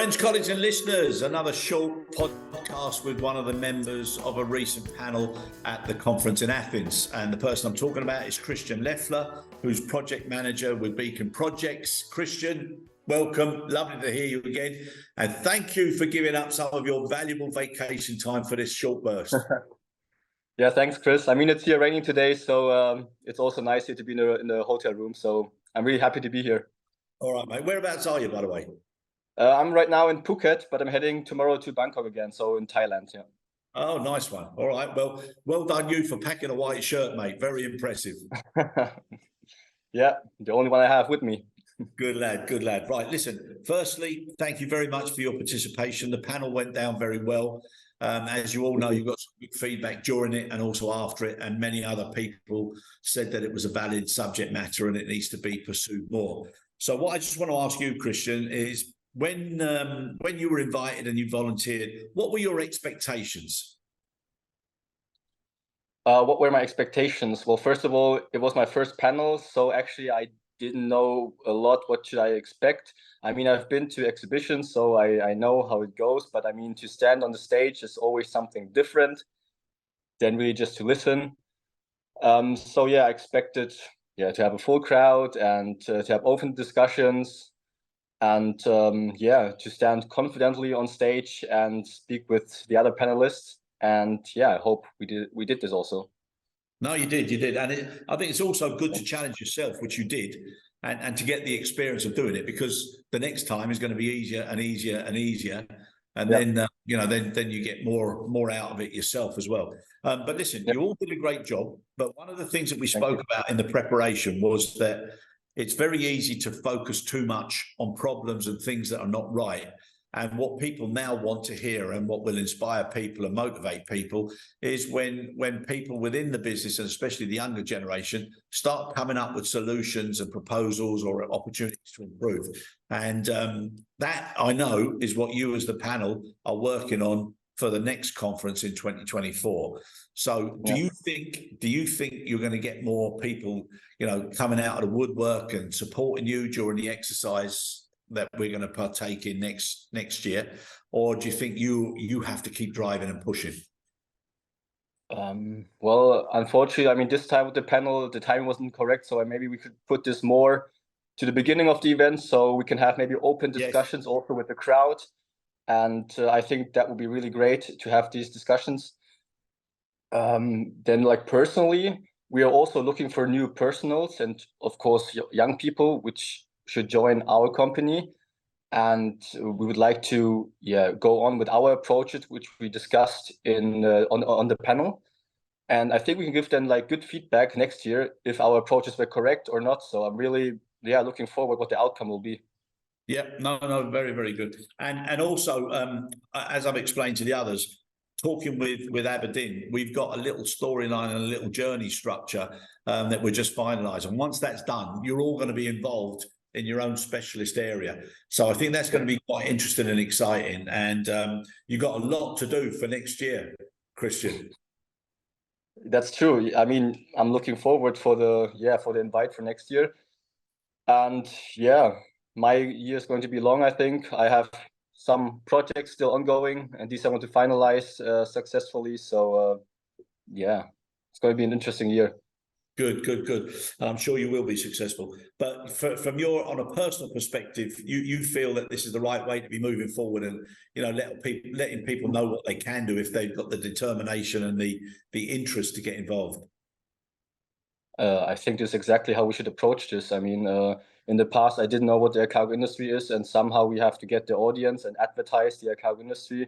Friends, colleagues and listeners, another short podcast with one of the members of a recent panel at the conference in Athens. And the person I'm talking about is Christian Leffler, who's project manager with Beacon Projects. Christian, welcome. Lovely to hear you again. And thank you for giving up some of your valuable vacation time for this short burst. Yeah, thanks, Chris. I mean, it's here raining today, so it's also nice here to be in the hotel room. So I'm really happy to be here. All right, mate. Whereabouts are you, by the way? I'm right now in Phuket, but I'm heading tomorrow to Bangkok again, so in Thailand, yeah. Oh, nice one. All right. Well done you for packing a white shirt, mate. Very impressive. Yeah, the only one I have with me. Good lad, good lad. Right, listen, firstly, thank you very much for your participation. The panel went down very well. As you all know, you got some good feedback during it and also after it, and many other people said that it was a valid subject matter and it needs to be pursued more. So what I just want to ask you, Christian, is when you were invited and you volunteered, what were your expectations? What were my expectations? Well, first of all, it was my first panel, so actually I didn't know a lot. What should I expect? I mean, I've been to exhibitions, so I know how it goes, but I mean, to stand on the stage is always something different than really just to listen. So yeah, I expected to have a full crowd and to have open discussions and to stand confidently on stage and speak with the other panelists. And yeah, I hope we did this also. No, you did. And I think it's also good to challenge yourself, which you did, and to get the experience of doing it, because the next time is going to be easier and easier and easier. And then you get more out of it yourself as well. But listen, you all did a great job. But one of the things that we spoke about in the preparation was that it's very easy to focus too much on problems and things that are not right. And what people now want to hear and what will inspire people and motivate people is when people within the business, and especially the younger generation, start coming up with solutions and proposals or opportunities to improve. And that, I know, is what you as the panel are working on for the next conference in 2024. So do you think you're going to get more people, coming out of the woodwork and supporting you during the exercise that we're going to partake in next year, or do you think you have to keep driving and pushing? Well, unfortunately, I mean, this time with the panel, the timing wasn't correct, so maybe we could put this more to the beginning of the event, so we can have maybe open discussions also with the crowd. And I think that would be really great to have these discussions. Then, like, personally, we are also looking for new personals and, of course, young people, which should join our company. And we would like to go on with our approaches, which we discussed on the panel. And I think we can give them like good feedback next year if our approaches were correct or not. So I'm really looking forward what the outcome will be. Yeah, no, very, very good. And also, as I've explained to the others, talking with Abedin, we've got a little storyline and a little journey structure that we're just finalising. Once that's done, you're all going to be involved in your own specialist area. So I think that's going to be quite interesting and exciting. And you've got a lot to do for next year, Christian. That's true. I mean, I'm looking forward for the invite for next year. And my year is going to be long, I think. I have some projects still ongoing, and these I want to finalize successfully. So it's going to be an interesting year. Good. And I'm sure you will be successful. But from on a personal perspective, you feel that this is the right way to be moving forward, and letting people know what they can do if they've got the determination and the interest to get involved. I think this is exactly how we should approach this. I mean, in the past, I didn't know what the cargo industry is, and somehow we have to get the audience and advertise the cargo industry.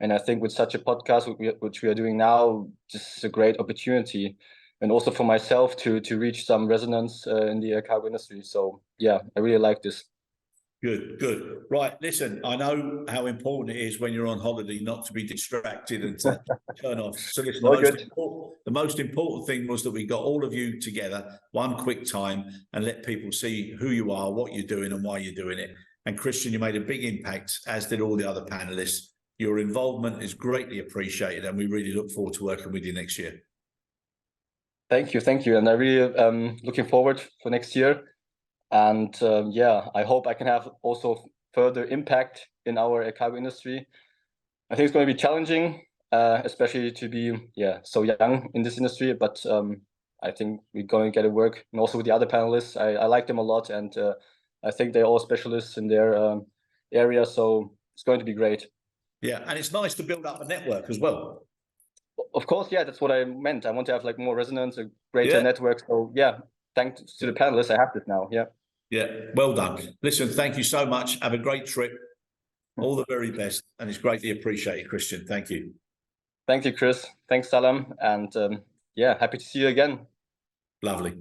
And I think with such a podcast, which we are doing now, this is a great opportunity. And also for myself to reach some resonance in the cargo industry. So I really like this. Good. Right, listen, I know how important it is when you're on holiday not to be distracted and to turn off. So listen, the most important thing was that we got all of you together one quick time and let people see who you are, what you're doing and why you're doing it. And Christian, you made a big impact, as did all the other panelists. Your involvement is greatly appreciated, and we really look forward to working with you next year. Thank you. And I really looking forward for next year. And I hope I can have also further impact in our cargo industry. I think it's going to be challenging, especially to be so young in this industry. But I think we're going to get it work. And also with the other panelists, I like them a lot, and I think they're all specialists in their area. So it's going to be great. Yeah, and it's nice to build up a network as well. Of course, yeah, that's what I meant. I want to have like more resonance, a greater network. So yeah, thanks to the panelists, I have this now. Yeah. Yeah, well done. Listen, thank you so much. Have a great trip. All the very best, and it's greatly appreciated, Christian. Thank you. Thank you, Chris. Thanks, Salam, and yeah, happy to see you again. Lovely.